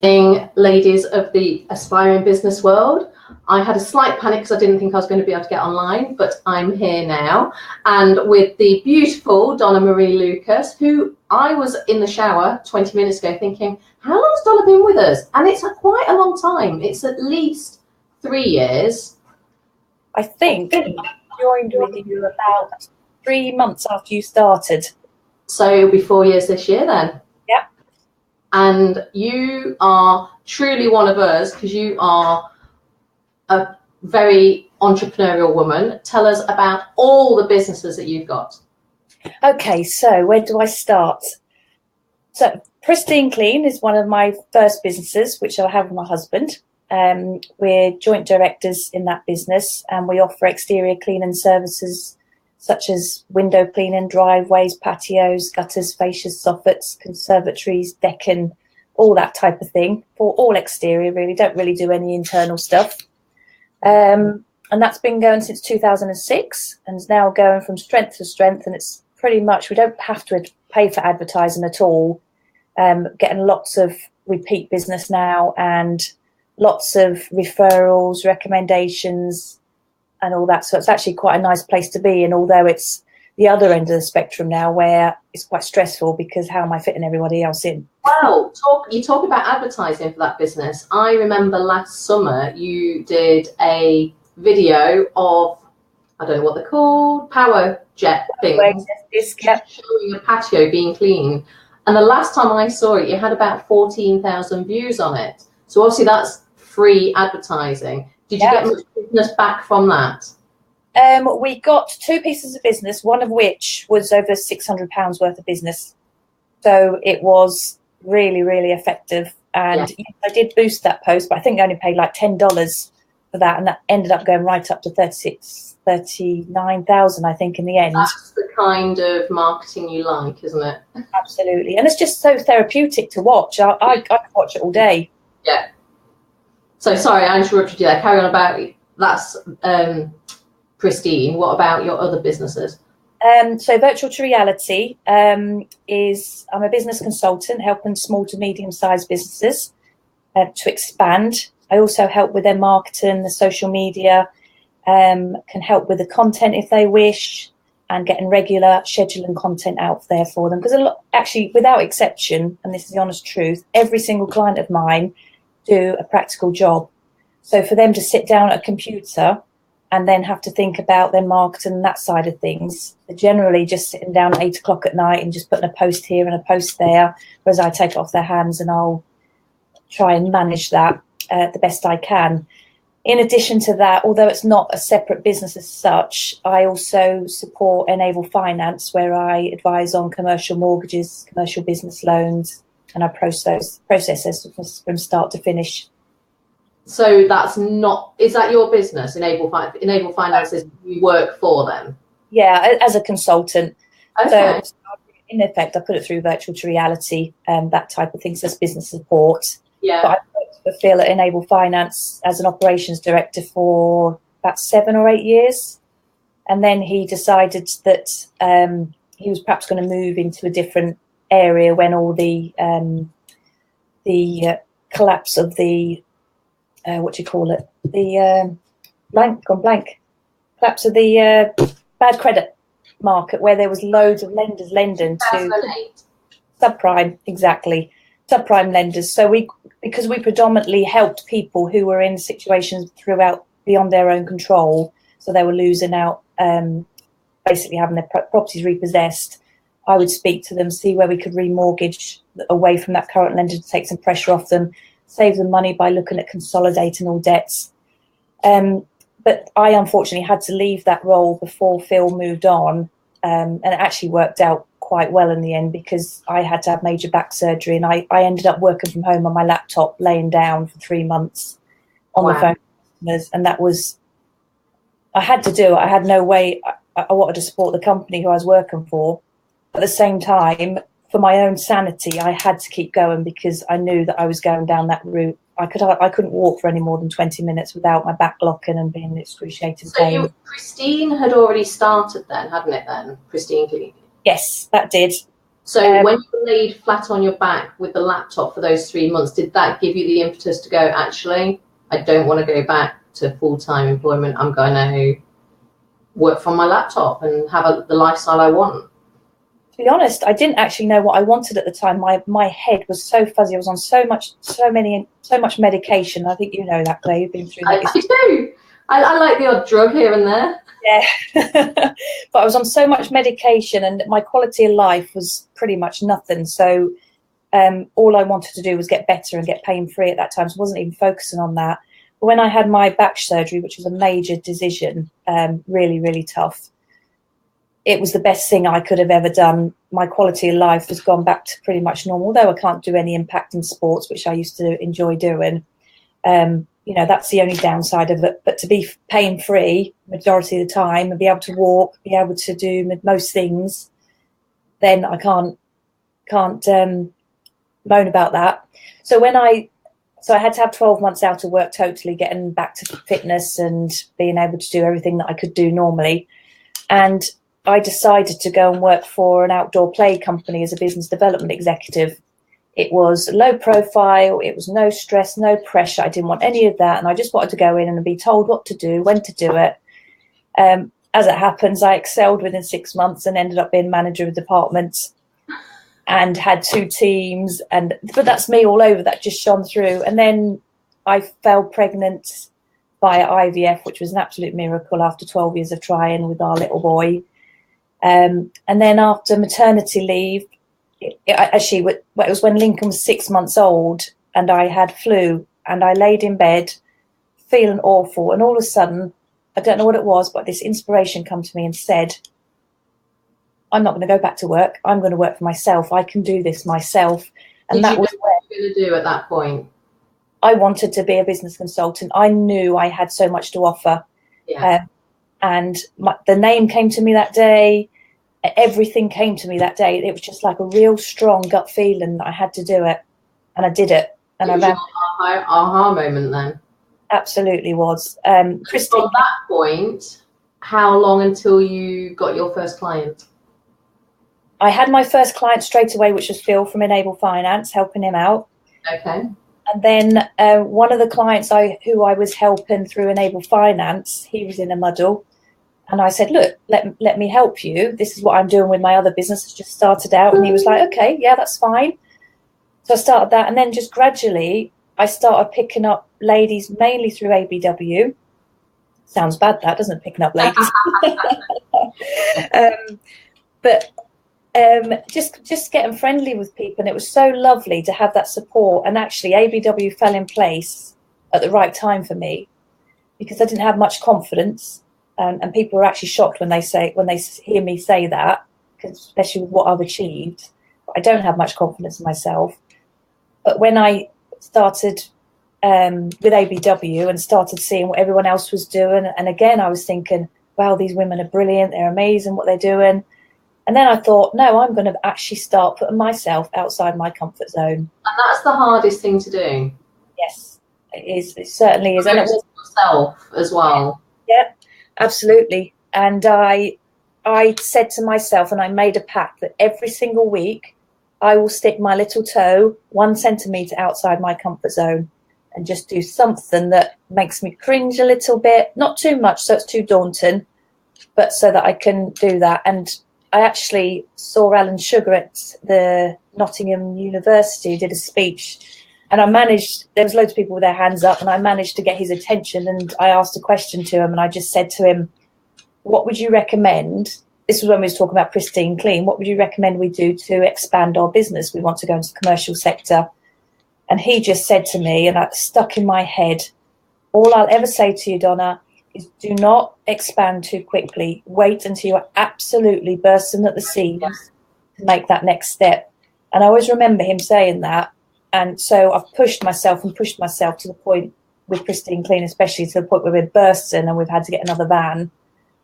Ladies of the aspiring business world. I had a slight panic because I didn't think I was going to be able to get online, but I'm here now, and with the beautiful Donna Marie Lucas, who I was in the shower 20 minutes ago thinking, how long has Donna been with us? And it's quite a long time. It's at least 3 years. I think I joined with you about 3 months after you started. So it'll be 4 years this year then. Yeah. And you are truly one of us because you are a very entrepreneurial woman. Tell us about all the businesses that you've got. Okay, so where do I start? So Pristine Clean is one of my first businesses, which I have with my husband. We're joint directors in that business, and we offer exterior cleaning services such as window cleaning, driveways, patios, gutters, fascias, soffits, conservatories, decking, all that type of thing, for all exterior really. Don't really do any internal stuff. And that's been going since 2006 and is now going from strength to strength, and it's pretty much, we don't have to pay for advertising at all. Getting lots of repeat business now and lots of referrals, recommendations and all that. So it's actually quite a nice place to be. And although it's the other end of the spectrum now where it's quite stressful because how am I fitting everybody else in? Well, you talk about advertising for that business. I remember last summer you did a video of, I don't know what they're called, power jet things, showing a patio being cleaned. And the last time I saw it, you had about 14,000 views on it. So obviously that's free advertising. Did you get much business back from that? We got 2 pieces of business, one of which was over £600 worth of business. So it was really, really effective. And I did boost that post, but I think I only paid like $10 for that. And that ended up going right up to 39,000, I think, in the end. That's the kind of marketing you like, isn't it? Absolutely. And it's just so therapeutic to watch. I could watch it all day. Yeah. So sorry, I interrupted you there. Carry on about that's Pristine. What about your other businesses? So virtual to reality is, I'm a business consultant helping small to medium-sized businesses to expand. I also help with their marketing, the social media, can help with the content if they wish, and getting regular scheduling content out there for them. Because actually, without exception, and this is the honest truth, every single client of mine do a practical job. So for them to sit down at a computer and then have to think about their marketing and that side of things, they're generally just sitting down at 8 o'clock at night and just putting a post here and a post there, whereas I take it off their hands and I'll try and manage that the best I can. In addition to that, although it's not a separate business as such, I also support Enable Finance, where I advise on commercial mortgages, commercial business loans, and I process from start to finish. So that's not, is that your business, Enable Finance, is you work for them? Yeah, as a consultant. Okay. So in effect, I put it through virtual to reality and that type of thing, so that's business support. Yeah. But I worked for Phil at Enable Finance as an operations director for about 7 or 8 years. And then he decided that he was perhaps going to move into a different area when all the collapse of the collapse of the bad credit market, where there was loads of lenders lending to subprime, subprime lenders. So because we predominantly helped people who were in situations throughout beyond their own control, so they were losing out, basically having their properties repossessed, I would speak to them, see where we could remortgage away from that current lender to take some pressure off them, save them money by looking at consolidating all debts. But I unfortunately had to leave that role before Phil moved on, and it actually worked out quite well in the end because I had to have major back surgery, and I ended up working from home on my laptop, laying down for 3 months on the phone with customers, and that was, I had to do it. I had no way. I wanted to support the company who I was working for. At the same time, for my own sanity, I had to keep going because I knew that I was going down that route. I couldn't walk for any more than 20 minutes without my back locking and being in excruciating pain. So Pristine had already started then, hadn't it then? Pristine Clean? Yes, that did. So when you laid flat on your back with the laptop for those 3 months, did that give you the impetus to go, actually, I don't want to go back to full-time employment. I'm going to work from my laptop and have the lifestyle I want? To be honest, I didn't actually know what I wanted at the time. My head was so fuzzy. I was on so much medication. I think you know that, Claire. You've been through that. I do. I like the odd drug here and there. Yeah, but I was on so much medication, and my quality of life was pretty much nothing. So all I wanted to do was get better and get pain-free at that time. So I wasn't even focusing on that. But when I had my back surgery, which was a major decision, really, really tough, it was the best thing I could have ever done. My quality of life has gone back to pretty much normal, though I can't do any impact in sports, which I used to enjoy doing. You know, that's the only downside of it. But to be pain-free majority of the time and be able to walk, be able to do most things, then I can't moan about that. So I had to have 12 months out of work totally, getting back to fitness and being able to do everything that I could do normally. And I decided to go and work for an outdoor play company as a business development executive. It was low profile, it was no stress, no pressure. I didn't want any of that. And I just wanted to go in and be told what to do, when to do it. As it happens, I excelled within 6 months and ended up being manager of departments and had 2 teams. But that's me all over, that just shone through. And then I fell pregnant via IVF, which was an absolute miracle after 12 years of trying with our little boy. And then after maternity leave, it was when Lincoln was 6 months old and I had flu, and I laid in bed feeling awful, and all of a sudden, I don't know what it was, but this inspiration came to me and said, I'm not going to go back to work. I'm going to work for myself. I can do this myself. And that was what you were going to do at that point. I wanted to be a business consultant. I knew I had so much to offer. Yeah. And the name came to me that day. Everything came to me that day. It was just like a real strong gut feeling that I had to do it, and I did it. And it was your aha moment then. Absolutely was. Christine, from that point, how long until you got your first client? I had my first client straight away, which was Phil from Enable Finance, helping him out. Okay. And then one of the clients who I was helping through Enable Finance, he was in a muddle. And I said, look, let me help you. This is what I'm doing with my other business. It's just started out. And he was like, okay, yeah, that's fine. So I started that. And then just gradually, I started picking up ladies mainly through ABW. Sounds bad, that, doesn't it? Picking up ladies. Just getting friendly with people. And it was so lovely to have that support. And actually, ABW fell in place at the right time for me because I didn't have much confidence. And people are actually shocked when they hear me say that, especially with what I've achieved. I don't have much confidence in myself. But when I started with ABW and started seeing what everyone else was doing, and again, I was thinking, wow, these women are brilliant. They're amazing what they're doing. And then I thought, no, I'm going to actually start putting myself outside my comfort zone. And that's the hardest thing to do. Yes, it is. It certainly is. And it was yourself as well. Yeah. Absolutely. And I said to myself, and I made a pact that every single week I will stick my little toe 1 centimetre outside my comfort zone and just do something that makes me cringe a little bit, not too much so it's too daunting, but so that I can do that. And I actually saw Alan Sugar at the Nottingham University, did a speech, and I managed, there was loads of people with their hands up, and I managed to get his attention, and I asked a question to him, and I just said to him, what would you recommend? This was when we was talking about pristine clean. What would you recommend we do to expand our business? We want to go into the commercial sector. And he just said to me, and that stuck in my head, all I'll ever say to you, Donna, is do not expand too quickly. Wait until you're absolutely bursting at the seams to make that next step. And I always remember him saying that. And so I've pushed myself to the point with Pristine Clean, especially to the point where we're bursting and we've had to get another van,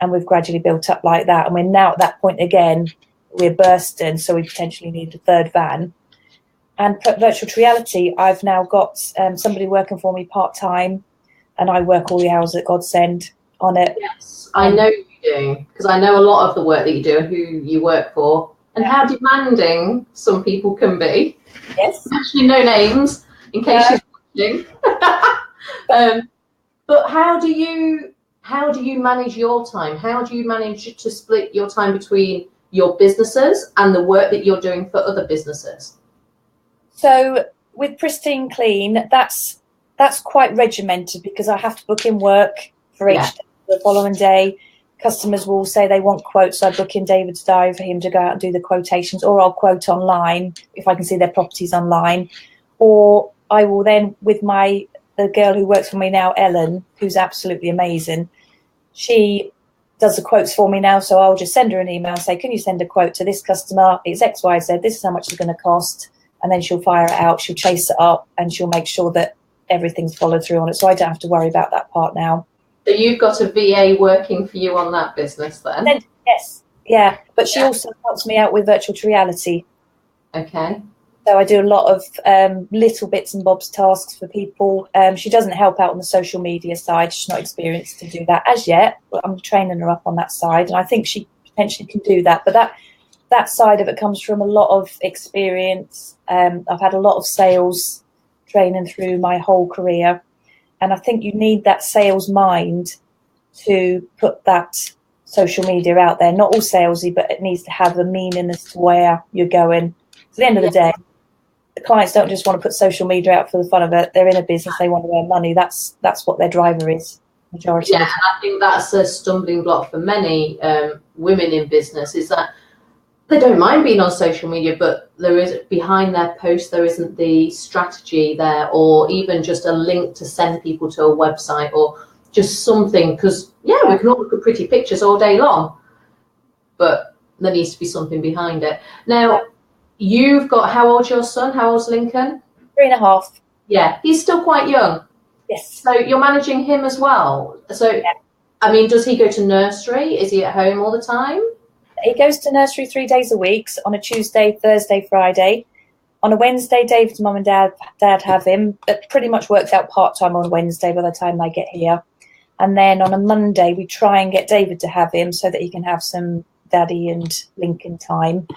and we've gradually built up like that. And we're now at that point again, we're bursting, so we potentially need a third van. And virtual reality, I've now got somebody working for me part-time, and I work all the hours that God send on it. Yes, I know you do, because I know a lot of the work that you do and who you work for, and how demanding some people can be. Yes. Actually, no names in case she's watching. But how do you manage your time? How do you manage to split your time between your businesses and the work that you're doing for other businesses? So with Pristine Clean, that's quite regimented because I have to book in work for each day, the following day. Customers will say they want quotes, so I book in David's diary for him to go out and do the quotations, or I'll quote online if I can see their properties online, or I will then, with the girl who works for me now, Ellen, who's absolutely amazing, she does the quotes for me now, so I'll just send her an email and say, can you send a quote to this customer? It's XYZ, this is how much it's going to cost, and then she'll fire it out, she'll chase it up, and she'll make sure that everything's followed through on it, so I don't have to worry about that part now. So you've got a VA working for you on that business then? Yes, yeah, but she also helps me out with virtual reality. Okay. So I do a lot of little bits and bobs tasks for people. She doesn't help out on the social media side. She's not experienced to do that as yet, but I'm training her up on that side, and I think she potentially can do that. But that side of it comes from a lot of experience. I've had a lot of sales training through my whole career. And I think you need that sales mind to put that social media out there. Not all salesy, but it needs to have a meaning as to where you're going. At the end of the day, the clients don't just want to put social media out for the fun of it. They're in a business, they want to earn money. That's what their driver is. Majority of the time. I think that's a stumbling block for many women in business, is that they don't mind being on social media, but there is, behind their post, there isn't the strategy there, or even just a link to send people to a website, or just something, because we can all look at pretty pictures all day long, but there needs to be something behind it. Now, you've got, how old's your son? How old's Lincoln? 3.5. Yeah, he's still quite young. Yes. So you're managing him as well. So, I mean, does he go to nursery? Is he at home all the time? He goes to nursery 3 days a week, on a Tuesday, Thursday, Friday. On a Wednesday, David's mum and dad have him. It pretty much works out part-time on Wednesday by the time they get here. And then on a Monday, we try and get David to have him so that he can have some daddy and Lincoln time,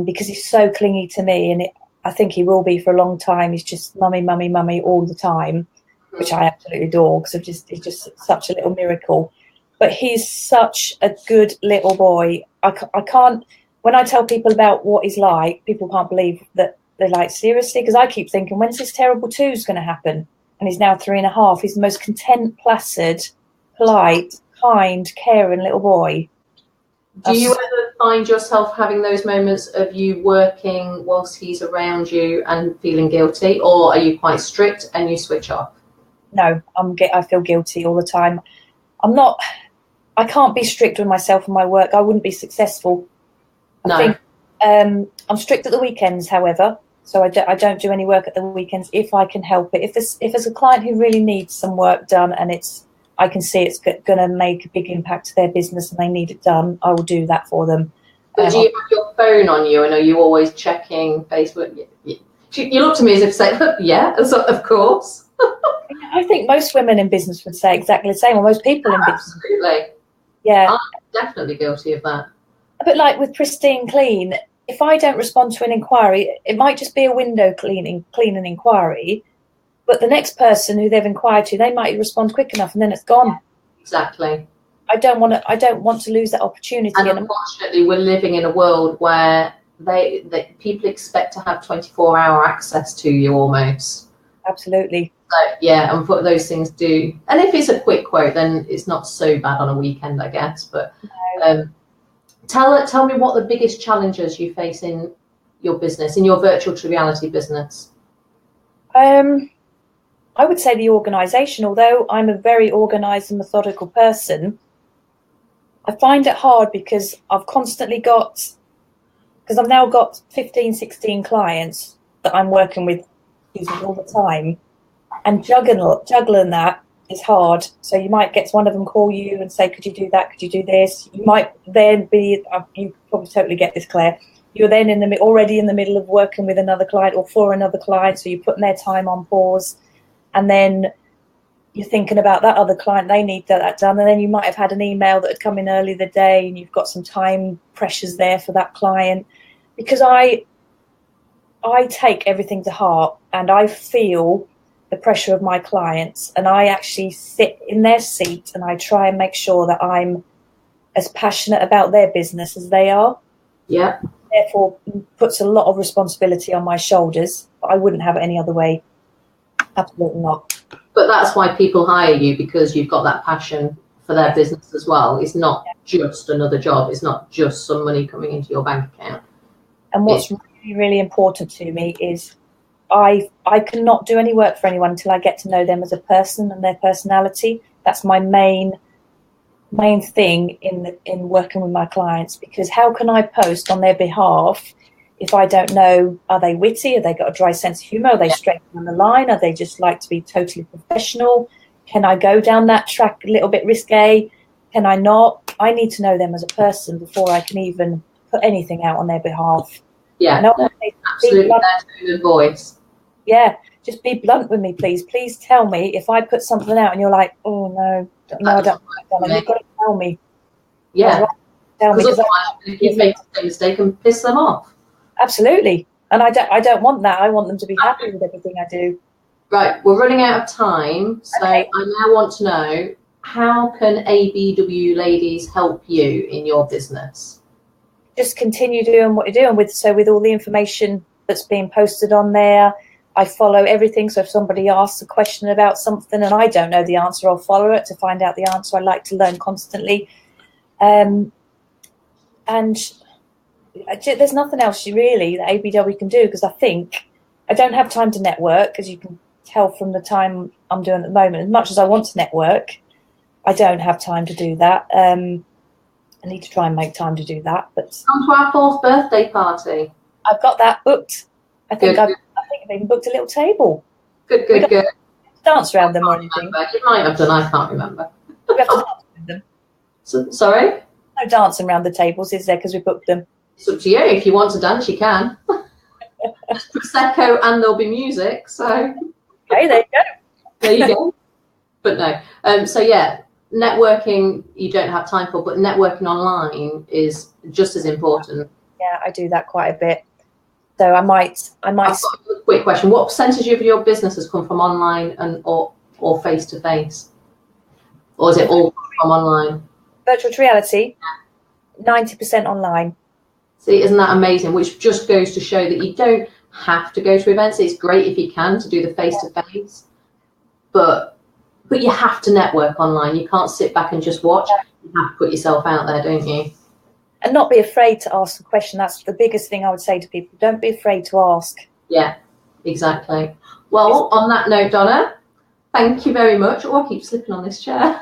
because he's so clingy to me, and I think he will be for a long time. He's just mummy, mummy, mummy all the time, which I absolutely adore, because he's just such a little miracle. But he's such a good little boy. I can't, when I tell people about what he's like, people can't believe that they're like, seriously? Because I keep thinking, when's this terrible two's going to happen? And he's now 3.5. He's the most content, placid, polite, kind, caring little boy. Do you ever find yourself having those moments of you working whilst he's around you and feeling guilty, or are you quite strict and you switch off? No, I feel guilty all the time. I can't be strict with myself and my work. I wouldn't be successful. No. I think I'm strict at the weekends, however, so I don't do any work at the weekends if I can help it. If there's a client who really needs some work done and I can see it's going to make a big impact to their business and they need it done, I will do that for them. But do you have your phone on you, and are you always checking Facebook? You look to me as if saying, yeah, of course. I think most women in business would say exactly the same, or most people in business. Absolutely. Yeah. I'm definitely guilty of that. But like with Pristine Clean, if I don't respond to an inquiry, it might just be a window cleaning inquiry, but the next person who they've inquired to, they might respond quick enough and then it's gone. Exactly. I don't want to lose that opportunity. And unfortunately, we're living in a world where people expect to have 24-hour access to you almost. Absolutely. So, yeah, and what those things do. And if it's a quick quote, then it's not so bad on a weekend, I guess. But tell me what the biggest challenges you face in your business, in your virtual reality business. I would say the organisation. Although I'm a very organised and methodical person, I find it hard because I've now got 15, 16 clients that I'm working with all the time. And juggling that is hard. So you might get one of them call you and say, could you do that? Could you do this? You might then be, you probably totally get this, Claire. You're then already in the middle of working with another client or for another client. So you're putting their time on pause. And then you're thinking about that other client, they need that done. And then you might have had an email that had come in early the day and you've got some time pressures there for that client. because I take everything to heart, and I feel the pressure of my clients, and I actually sit in their seat and I try and make sure that I'm as passionate about their business as they are. Yeah. Therefore, puts a lot of responsibility on my shoulders, but I wouldn't have it any other way. Absolutely not. But that's why people hire you, because you've got that passion for their business as well. It's not just another job. It's not just some money coming into your bank account. And what's really, really important to me is I cannot do any work for anyone until I get to know them as a person and their personality. That's my main thing in working with my clients, because how can I post on their behalf if I don't know, are they witty? Have they got a dry sense of humour? Are they straight on the line? Are they just like to be totally professional? Can I go down that track a little bit risque? Can I not? I need to know them as a person before I can even put anything out on their behalf. Yeah, no, absolutely. That's a good voice. Yeah, just be blunt with me, please. Please tell me if I put something out and you're like, oh no, I don't know. You've got to tell me. Yeah, tell me, because if you make a mistake and piss them off. Absolutely, and I don't want that. I want them to be happy with everything I do. Right, we're running out of time, so okay. I now want to know, how can ABW ladies help you in your business? Just continue doing what you're doing with all the information that's being posted on there. I follow everything. So if somebody asks a question about something and I don't know the answer, I'll follow it to find out the answer. I like to learn constantly. And there's nothing else really that ABW can do, because I think I don't have time to network, as you can tell from the time I'm doing at the moment. As much as I want to network, I don't have time to do that. I need to try and make time to do that. But come to our 4th birthday party. I've got that booked. I think I've even booked a little table. Good. Dance around them or anything? You might have done. I can't remember. We have to dance with them. Sorry? No dancing around the tables, is there? Because we booked them. It's up to you. If you want to dance, you can. Prosecco and there'll be music. So. Okay, there you go. There you go. But no. So yeah, networking you don't have time for, but networking online is just as important. Yeah, I do that quite a bit. So I might. I've got a quick question. What percentage of your business has come from online or face to face, or is it all from online? Virtual reality, 90% online. See, isn't that amazing? Which just goes to show that you don't have to go to events. It's great if you can to do the face to face, but you have to network online. You can't sit back and just watch. You have to put yourself out there, don't you? And not be afraid to ask a question. That's the biggest thing I would say to people. Don't be afraid to ask. Yeah, exactly. Well, on that note, Donna, thank you very much. Oh, I keep slipping on this chair.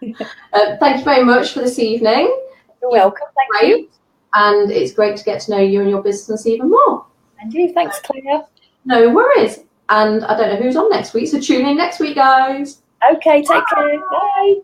Thank you very much for this evening. You're welcome. Thank you. And it's great to get to know you and your business even more. And you. Thanks, Claire. No worries. And I don't know who's on next week, so tune in next week, guys. Okay, take care. Bye.